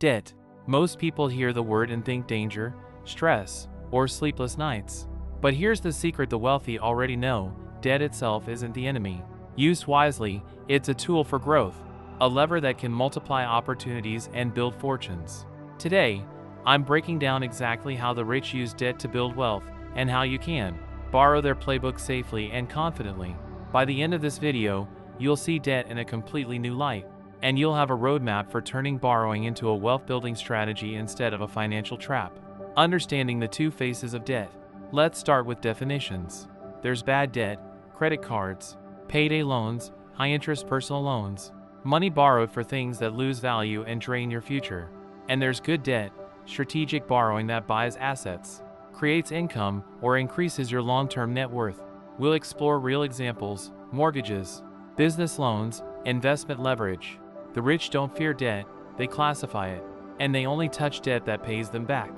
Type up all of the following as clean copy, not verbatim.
Debt. Most people hear the word and think danger, stress, or sleepless nights. But here's the secret the wealthy already know: debt itself isn't the enemy. Used wisely, it's a tool for growth, a lever that can multiply opportunities and build fortunes. Today, I'm breaking down exactly how the rich use debt to build wealth and how you can borrow their playbook safely and confidently. By the end of this video, you'll see debt in a completely new light, and you'll have a roadmap for turning borrowing into a wealth-building strategy instead of a financial trap. Understanding the two faces of debt. Let's start with definitions. There's bad debt, credit cards, payday loans, high-interest personal loans, money borrowed for things that lose value and drain your future. And there's good debt, strategic borrowing that buys assets, creates income, or increases your long-term net worth. We'll explore real examples: mortgages, business loans, investment leverage. The rich don't fear debt, they classify it, and they only touch debt that pays them back.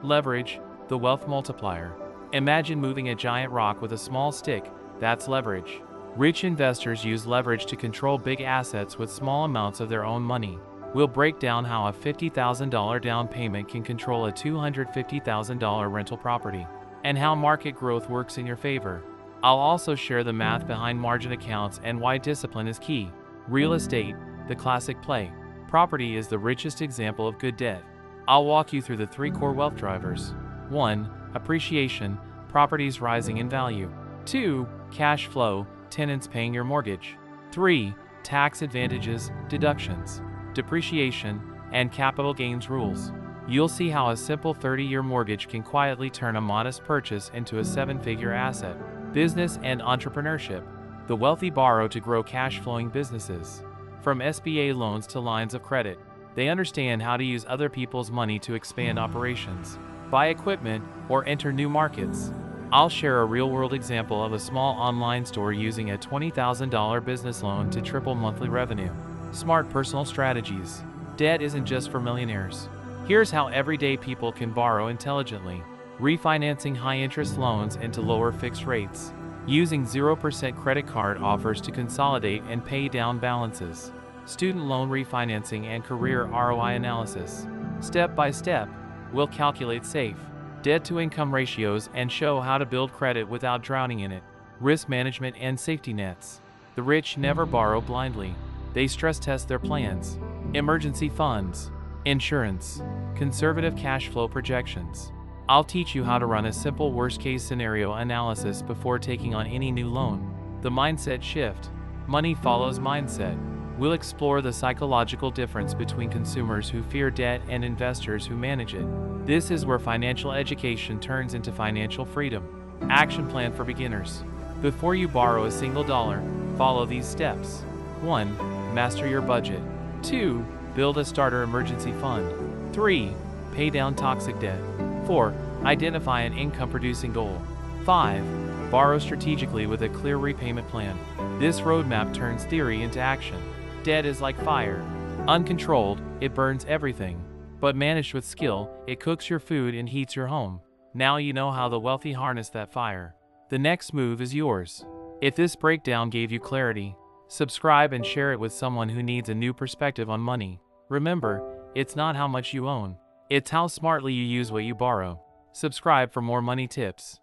Leverage, the wealth multiplier. Imagine moving a giant rock with a small stick. That's leverage. Rich investors use leverage to control big assets with small amounts of their own money. We'll break down how a $50,000 down payment can control a $250,000 rental property, and how market growth works in your favor. I'll also share the math behind margin accounts and why discipline is key. Real estate, the classic play. Property is the richest example of good debt. I'll walk you through the three core wealth drivers. 1. Appreciation, properties rising in value. 2. Cash flow, tenants paying your mortgage. 3. Tax advantages, deductions, depreciation, and capital gains rules. You'll see how a simple 30-year mortgage can quietly turn a modest purchase into a 7-figure asset. Business and entrepreneurship. The wealthy borrow to grow cash-flowing businesses. From SBA loans to lines of credit, they understand how to use other people's money to expand operations, buy equipment, or enter new markets. I'll share a real-world example of a small online store using a $20,000 business loan to triple monthly revenue. Smart personal strategies. Debt isn't just for millionaires. Here's how everyday people can borrow intelligently. Refinancing high-interest loans into lower fixed rates. Using 0% credit card offers to consolidate and pay down balances. Student loan refinancing and career ROI analysis. Step by step, we'll calculate safe debt-to-income ratios and show how to build credit without drowning in it. Risk management and safety nets. The rich never borrow blindly. They stress test their plans. Emergency funds, insurance, conservative cash flow projections. I'll teach you how to run a simple worst-case scenario analysis before taking on any new loan. The mindset shift. Money follows mindset. We'll explore the psychological difference between consumers who fear debt and investors who manage it. This is where financial education turns into financial freedom. Action plan for beginners. Before you borrow a single dollar, follow these steps. 1. Master your budget. 2. Build a starter emergency fund. 3. Pay down toxic debt. 4. Identify an income-producing goal. 5. Borrow strategically with a clear repayment plan. This roadmap turns theory into action. Debt is like fire. Uncontrolled, it burns everything. But managed with skill, it cooks your food and heats your home. Now you know how the wealthy harness that fire. The next move is yours. If this breakdown gave you clarity, subscribe and share it with someone who needs a new perspective on money. Remember, it's not how much you own. It's how smartly you use what you borrow. Subscribe for more money tips.